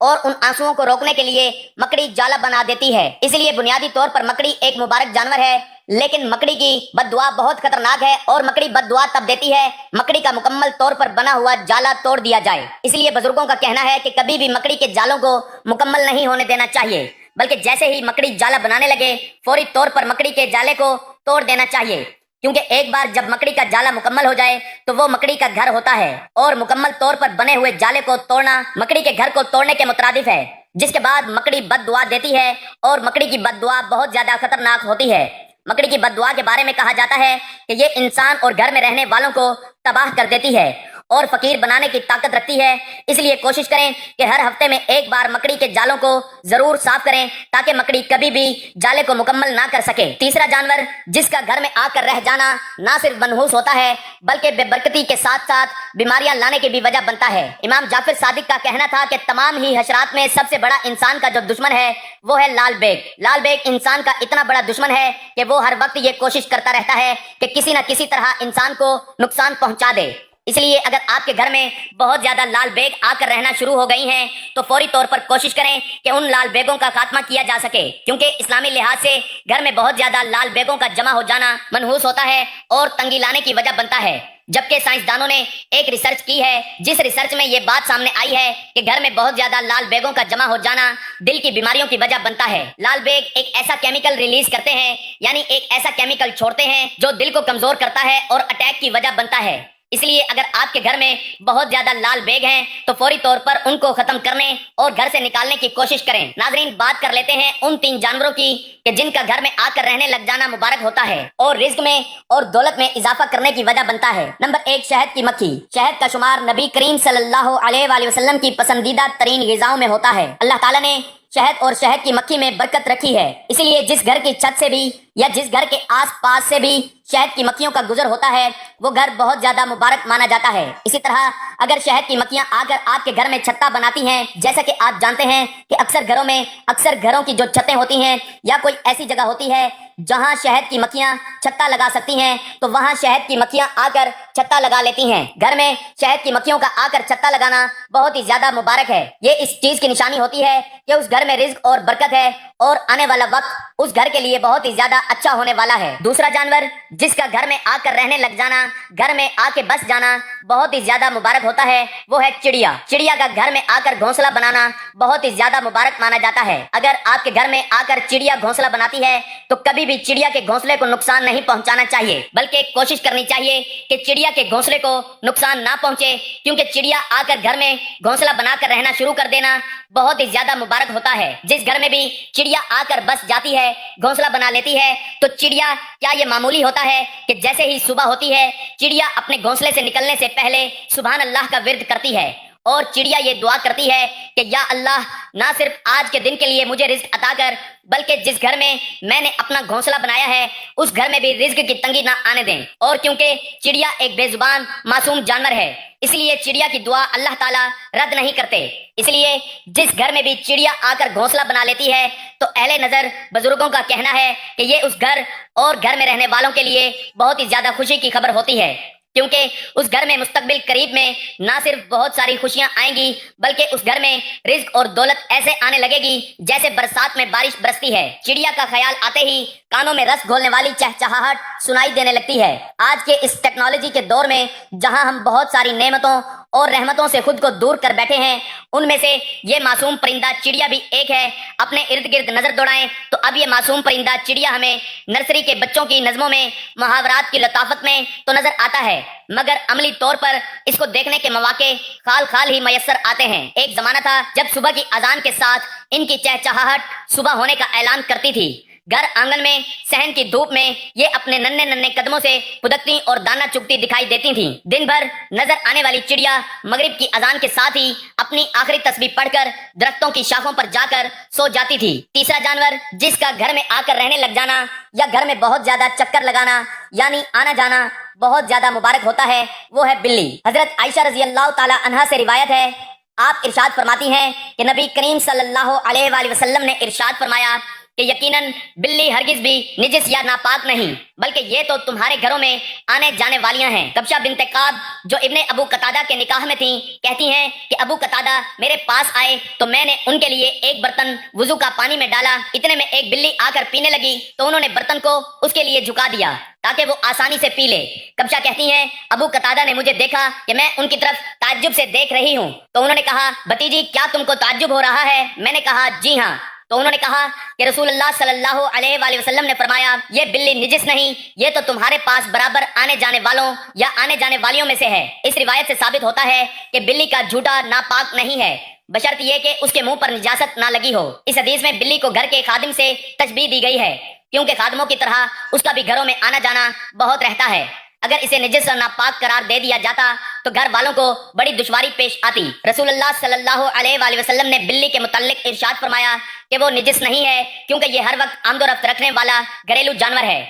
اور ان آنسوؤں کو روکنے کے لیے مکڑی جالا بنا دیتی ہے۔ اس لیے بنیادی طور پر مکڑی ایک مبارک جانور ہے، لیکن مکڑی کی بد دعا بہت خطرناک ہے، اور مکڑی بد دعا تب دیتی ہے مکڑی کا مکمل طور پر بنا ہوا جالا توڑ دیا جائے۔ اس لیے بزرگوں کا کہنا ہے کہ کبھی بھی مکڑی کے جالوں کو مکمل نہیں ہونے دینا چاہیے، بلکہ جیسے ہی مکڑی جالا بنانے لگے فوری طور پر مکڑی کے جالے کو توڑ دینا چاہیے، کیونکہ ایک بار جب مکڑی کا جالا مکمل ہو جائے تو وہ مکڑی کا گھر ہوتا ہے، اور مکمل طور پر بنے ہوئے جالے کو توڑنا مکڑی کے گھر کو توڑنے کے مترادف ہے، جس کے بعد مکڑی بد دعا دیتی ہے، اور مکڑی کی بد دعا بہت زیادہ خطرناک ہوتی ہے۔ مکڑی کی بد دعا کے بارے میں کہا جاتا ہے کہ یہ انسان اور گھر میں رہنے والوں کو تباہ کر دیتی ہے اور فقیر بنانے کی طاقت رکھتی ہے۔ اس لیے کوشش کریں کہ ہر ہفتے میں ایک بار مکڑی کے جالوں کو ضرور صاف کریں، تاکہ مکڑی کبھی بھی جالے کو مکمل نہ کر سکے۔ تیسرا جانور جس کا گھر میں آ کر رہ جانا نہ صرف منحوس ہوتا ہے بلکہ بے برکتی کے ساتھ ساتھ بیماریاں لانے کی بھی وجہ بنتا ہے۔ امام جعفر صادق کا کہنا تھا کہ تمام ہی حشرات میں سب سے بڑا انسان کا جو دشمن ہے وہ ہے لال بیگ۔ لال بیگ انسان کا اتنا بڑا دشمن ہے کہ وہ ہر وقت یہ کوشش کرتا رہتا ہے کہ کسی نہ کسی طرح انسان کو نقصان پہنچا دے۔ اس لیے اگر آپ کے گھر میں بہت زیادہ لال بیگ آ کر رہنا شروع ہو گئی ہیں تو فوری طور پر کوشش کریں کہ ان لال بیگوں کا خاتمہ کیا جا سکے، کیونکہ اسلامی لحاظ سے گھر میں بہت زیادہ لال بیگوں کا جمع ہو جانا منحوس ہوتا ہے اور تنگی لانے کی وجہ بنتا ہے۔ جبکہ سائنسدانوں نے ایک ریسرچ کی ہے جس ریسرچ میں یہ بات سامنے آئی ہے کہ گھر میں بہت زیادہ لال بیگوں کا جمع ہو جانا دل کی بیماریوں کی وجہ بنتا ہے۔ لال بیگ ایک ایسا کیمیکل ریلیز کرتے ہیں، یعنی ایک ایسا کیمیکل چھوڑتے ہیں جو دل کو کمزور کرتا ہے اور اٹیک کی وجہ بنتا ہے۔ اس لیے اگر آپ کے گھر میں بہت زیادہ لال بیگ ہیں تو فوری طور پر ان کو ختم کرنے اور گھر سے نکالنے کی کوشش کریں۔ ناظرین، بات کر لیتے ہیں ان 3 جانوروں کی کہ جن کا گھر میں آ کر رہنے لگ جانا مبارک ہوتا ہے اور رزق میں اور دولت میں اضافہ کرنے کی وجہ بنتا ہے۔ نمبر 1، شہد کی مکھی۔ شہد کا شمار نبی کریم صلی اللہ علیہ وآلہ وسلم کی پسندیدہ ترین غذاؤں میں ہوتا ہے۔ اللہ تعالیٰ نے شہد اور شہد کی مکھی میں برکت رکھی ہے، اسی لیے جس گھر کی چھت سے بھی یا جس گھر کے آس پاس سے بھی شہد کی مکھیوں کا گزر ہوتا ہے وہ گھر بہت زیادہ مبارک مانا جاتا ہے۔ اسی طرح اگر شہد کی مکھیاں آ کر آپ کے گھر میں چھتہ بناتی ہیں، جیسا کہ آپ جانتے ہیں کہ اکثر گھروں کی جو چھتیں ہوتی ہیں یا کوئی ایسی جگہ ہوتی ہے جہاں شہد کی مکھیاں چھتہ لگا سکتی ہیں، تو وہاں شہد کی مکھیاں آ کر چھتہ لگا لیتی ہیں۔ گھر میں شہد کی مکھیوں کا آ کر چھتہ لگانا بہت ہی زیادہ مبارک ہے۔ یہ اس چیز کی نشانی ہوتی ہے کہ اس گھر میں رزق اور برکت ہے اور آنے والا وقت اس گھر کے لیے بہت ہی زیادہ اچھا ہونے والا ہے۔ دوسرا جانور جس کا گھر میں آ کر رہنے لگ جانا، گھر میں آ کے بس جانا بہت ہی زیادہ مبارک ہوتا ہے، وہ ہے چڑیا۔ چڑیا کا گھر میں آ کر گھونسلہ بنانا بہت ہی زیادہ مبارک مانا جاتا ہے۔ اگر آپ کے گھر میں آ کر چڑیا گھونسلہ بناتی ہے تو کبھی بھی چڑیا کے گھونسلے کو نقصان نہیں پہنچانا چاہیے، بلکہ کوشش کرنی چاہیے کہ چڑیا کے گھونسلے کو نقصان نہ پہنچے، کیونکہ چڑیا آ کر گھر میں گھونسلہ بنا کر رہنا شروع کر دینا بہت ہی زیادہ مبارک ہوتا ہے۔ جس گھر میں بھی چڑیا آ کر بس جاتی ہے، گھونسلہ بنا لیتی ہے، تو چڑیا کیا یہ معمولی ہوتا ہے کہ جیسے ہی صبح ہوتی ہے چڑیا اپنے گھونسلے سے نکلنے سے پہلے سبحان اللہ کا ورد کرتی ہے، اور چڑیا یہ دعا کرتی ہے کہ یا اللہ، نہ صرف آج کے دن کے لیے مجھے رزق عطا کر، بلکہ جس گھر میں نے اپنا گھونسلہ بنایا ہے اس گھر میں بھی رزق کی تنگی نہ آنے دیں۔ اور کیونکہ چڑیا ایک بے زبان معصوم جانور ہے، اس لیے چڑیا کی دعا اللہ تعالیٰ رد نہیں کرتے۔ اس لیے جس گھر میں بھی چڑیا آ کر گھونسلہ بنا لیتی ہے تو اہل نظر بزرگوں کا کہنا ہے کہ یہ اس گھر اور گھر میں رہنے والوں کے لیے بہت ہی زیادہ خوشی کی خبر ہوتی ہے، کیونکہ اس گھر میں مستقبل قریب میں نہ صرف بہت ساری خوشیاں آئیں گی بلکہ اس گھر میں رزق اور دولت ایسے آنے لگے گی جیسے برسات میں بارش برستی ہے۔ چڑیا کا خیال آتے ہی کانوں میں رس گھولنے والی چہچہاہٹ سنائی دینے لگتی ہے۔ آج کے اس ٹیکنالوجی کے دور میں جہاں ہم بہت ساری نعمتوں اور رحمتوں سے خود کو دور کر بیٹھے ہیں، ان میں سے یہ معصوم پرندہ چڑیا بھی ایک ہے۔ اپنے ارد گرد نظر دوڑائیں تو اب یہ معصوم پرندہ چڑیا ہمیں نرسری کے بچوں کی نظموں میں، محاورات کی لطافت میں تو نظر آتا ہے، مگر عملی طور پر اس کو دیکھنے کے مواقع خال خال ہی میسر آتے ہیں۔ ایک زمانہ تھا جب صبح کی اذان کے ساتھ ان کی چہچہاہٹ صبح ہونے کا اعلان کرتی تھی۔ گھر آنگن میں صحن کی دھوپ میں یہ اپنے ننھے ننھے قدموں سے پھدکتی اور دانہ چگتی دکھائی دیتی تھیں۔ دن بھر نظر آنے والی چڑیا مغرب کی اذان کے ساتھ ہی اپنی آخری تسبیح پڑھ کر درختوں کی شاخوں پر جا کر سو جاتی تھی۔ تیسرا جانور جس کا گھر میں آ کر رہنے لگ جانا یا گھر میں بہت زیادہ چکر لگانا یعنی آنا جانا بہت زیادہ مبارک ہوتا ہے، وہ ہے بلی۔ حضرت عائشہ رضی اللہ تعالی عنہا سے روایت ہے، آپ ارشاد فرماتی ہیں کہ نبی کریم صلی اللہ علیہ وآلہ وسلم نے ارشاد فرمایا کہ یقیناً بلی ہرگز بھی نجس یا ناپاک نہیں، بلکہ یہ تو تمہارے گھروں میں آنے جانے والیاں ہیں۔ کبشہ بنت کعب جو ابن ابو قتادہ کے نکاح میں تھیں کہتی ہیں کہ ابو قتادہ میرے پاس آئے تو میں نے ان کے لیے ایک برتن وضو کا پانی میں ڈالا، اتنے میں ایک بلی آ کر پینے لگی تو انہوں نے برتن کو اس کے لیے جھکا دیا تاکہ وہ آسانی سے پی لے۔ کبشہ کہتی ہیں ابو قتادہ نے مجھے دیکھا کہ میں ان کی طرف تعجب سے دیکھ رہی ہوں تو انہوں نے کہا بھتیجی کیا تم کو تعجب ہو رہا ہے؟ میں نے کہا جی ہاں۔ تو انہوں نے کہا کہ رسول اللہ صلی اللہ علیہ وآلہ وسلم نے فرمایا یہ بلی نجس نہیں، یہ تو تمہارے پاس برابر آنے جانے والوں یا آنے جانے والیوں میں سے ہے۔ اس روایت سے ثابت ہوتا ہے کہ بلی کا جھوٹا ناپاک نہیں ہے بشرط یہ کہ اس کے منہ پر نجاست نہ لگی ہو۔ اس حدیث میں بلی کو گھر کے خادم سے تشبیہ دی گئی ہے کیونکہ خادموں کی طرح اس کا بھی گھروں میں آنا جانا بہت رہتا ہے۔ اگر اسے نجس اور ناپاک قرار دے دیا جاتا تو گھر والوں کو بڑی دشواری پیش آتی۔ رسول اللہ صلی اللہ علیہ وآلہ وسلم نے بلی کے متعلق ارشاد فرمایا کہ وہ نجس نہیں ہے کیونکہ یہ ہر وقت آمد و رفت رکھنے والا گھریلو جانور ہے۔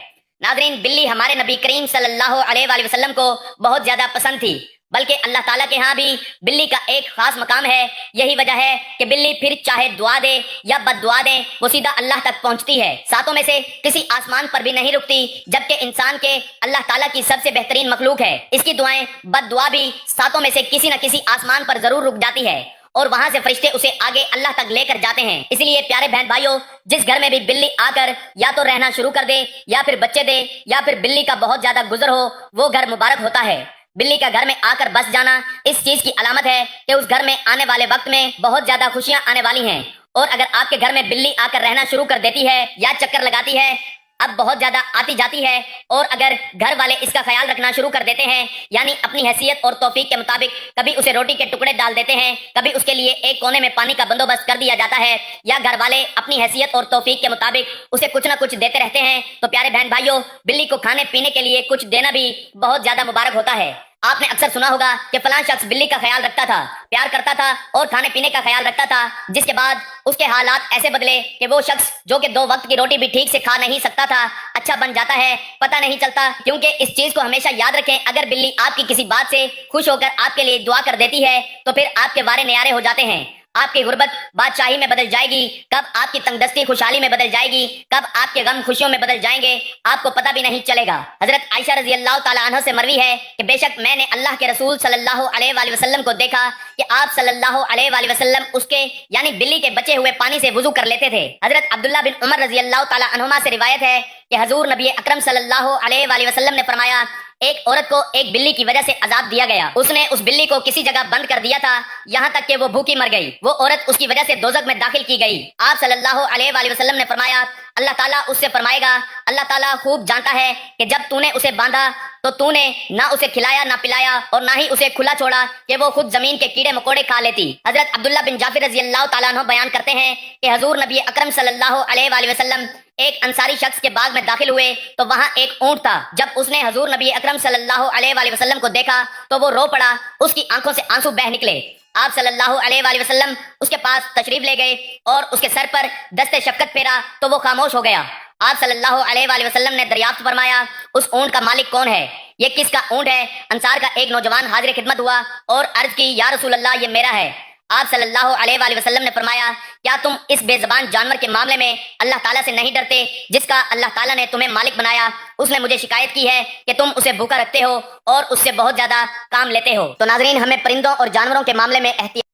ناظرین، بلی ہمارے نبی کریم صلی اللہ علیہ وآلہ وسلم کو بہت زیادہ پسند تھی، بلکہ اللہ تعالیٰ کے ہاں بھی بلی کا ایک خاص مقام ہے۔ یہی وجہ ہے کہ بلی پھر چاہے دعا دے یا بد دعا دے وہ سیدھا اللہ تک پہنچتی ہے، ساتوں میں سے کسی آسمان پر بھی نہیں رکتی، جبکہ انسان کے اللہ تعالیٰ کی سب سے بہترین مخلوق ہے۔ اس کی دعائیں بد دعا بھی ساتوں میں سے کسی نہ کسی آسمان پر ضرور رک جاتی ہے اور وہاں سے فرشتے اسے آگے اللہ تک لے کر جاتے ہیں۔ اس لیے پیارے بہن بھائیوں، جس گھر میں بھی بلی آ کر یا تو رہنا شروع کر دے یا پھر بچے دے یا پھر بلی کا بہت زیادہ گزر ہو وہ گھر مبارک ہوتا ہے۔ بلی کا گھر میں آ کر بس جانا اس چیز کی علامت ہے کہ اس گھر میں آنے والے وقت میں بہت زیادہ خوشیاں آنے والی ہیں، اور اگر آپ کے گھر میں بلی آ کر رہنا شروع کر دیتی ہے یا چکر لگاتی ہے، اب بہت زیادہ آتی جاتی ہے، اور اگر گھر والے اس کا خیال رکھنا شروع کر دیتے ہیں، یعنی اپنی حیثیت اور توفیق کے مطابق کبھی اسے روٹی کے ٹکڑے ڈال دیتے ہیں، کبھی اس کے لیے ایک کونے میں پانی کا بندوبست کر دیا جاتا ہے، یا گھر والے اپنی حیثیت اور توفیق کے مطابق اسے کچھ نہ کچھ دیتے رہتے ہیں، تو پیارے بہن بھائیوں، بلی کو کھانے پینے کے لیے کچھ دینا بھی بہت زیادہ مبارک ہوتا ہے۔ آپ نے اکثر سنا ہوگا کہ فلاں شخص بلی کا خیال رکھتا تھا، پیار کرتا تھا اور کھانے پینے کا خیال رکھتا تھا، جس کے بعد اس کے حالات ایسے بدلے کہ وہ شخص جو کہ 2 وقت کی روٹی بھی ٹھیک سے کھا نہیں سکتا تھا اچھا بن جاتا ہے، پتہ نہیں چلتا۔ کیونکہ اس چیز کو ہمیشہ یاد رکھیں، اگر بلی آپ کی کسی بات سے خوش ہو کر آپ کے لیے دعا کر دیتی ہے تو پھر آپ کے وارے نیارے ہو جاتے ہیں۔ آپ کی غربت بادشاہی میں بدل جائے گی، کب آپ کی تنگ دستی خوشحالی میں بدل جائے گی، کب آپ کے غم خوشیوں میں بدل جائیں گے، آپ کو پتہ بھی نہیں چلے گا۔ حضرت عائشہ رضی اللہ تعالیٰ عنہ سے مروی ہے کہ بے شک میں نے اللہ کے رسول صلی اللہ علیہ وآلہ وسلم کو دیکھا کہ آپ صلی اللہ علیہ وآلہ وسلم اس کے یعنی بلی کے بچے ہوئے پانی سے وضو کر لیتے تھے۔ حضرت عبداللہ بن عمر رضی اللہ تعالیٰ عنہما سے روایت ہے کہ حضور نبی اکرم صلی اللہ علیہ وآلہ وسلم نے فرمایا ایک عورت کو ایک بلی کی وجہ سے عذاب دیا گیا، اس نے اس بلی کو کسی جگہ بند کر دیا تھا یہاں تک کہ وہ بھوکی مر گئی، وہ عورت اس کی وجہ سے دوزخ میں داخل کی گئی۔ آپ صلی اللہ علیہ وآلہ وسلم نے فرمایا اللہ تعالیٰ اس سے فرمائے گا اللہ تعالیٰ خوب جانتا ہے کہ جب تو نے اسے باندھا تو تو نے نہ اسے کھلایا نہ پلایا اور نہ ہی اسے کھلا چھوڑا کہ وہ خود زمین کے کیڑے مکوڑے کھا لیتی۔ حضرت عبداللہ بن جعفر رضی اللہ تعالیٰ عنہ بیان کرتے ہیں کہ حضور نبی اکرم صلی اللہ علیہ وآلہ وسلم ایک انصاری شخص کے باغ میں داخل ہوئے تو وہاں ایک اونٹ تھا، جب اس نے حضور نبی اکرم صلی اللہ علیہ وآلہ وسلم کو دیکھا تو وہ رو پڑا، اس کی آنکھوں سے آنسو بہہ نکلے۔ آپ صلی اللہ علیہ وآلہ وسلم اس کے پاس تشریف لے گئے اور اس کے سر پر دست شفقت پھیرا تو وہ خاموش ہو گیا۔ آپ صلی اللہ علیہ وآلہ وسلم نے دریافت فرمایا اس اونٹ کا مالک کون ہے؟ یہ کس کا اونٹ ہے؟ انصار کا ایک نوجوان حاضر خدمت ہوا اور عرض کی یا رسول اللہ یہ میرا ہے۔ آپ صلی اللہ علیہ وآلہ وسلم نے فرمایا کیا تم اس بے زبان جانور کے معاملے میں اللہ تعالیٰ سے نہیں ڈرتے جس کا اللہ تعالیٰ نے تمہیں مالک بنایا؟ اس نے مجھے شکایت کی ہے کہ تم اسے بھوکا رکھتے ہو اور اس سے بہت زیادہ کام لیتے ہو۔ تو ناظرین، ہمیں پرندوں اور جانوروں کے معاملے میں احتیاط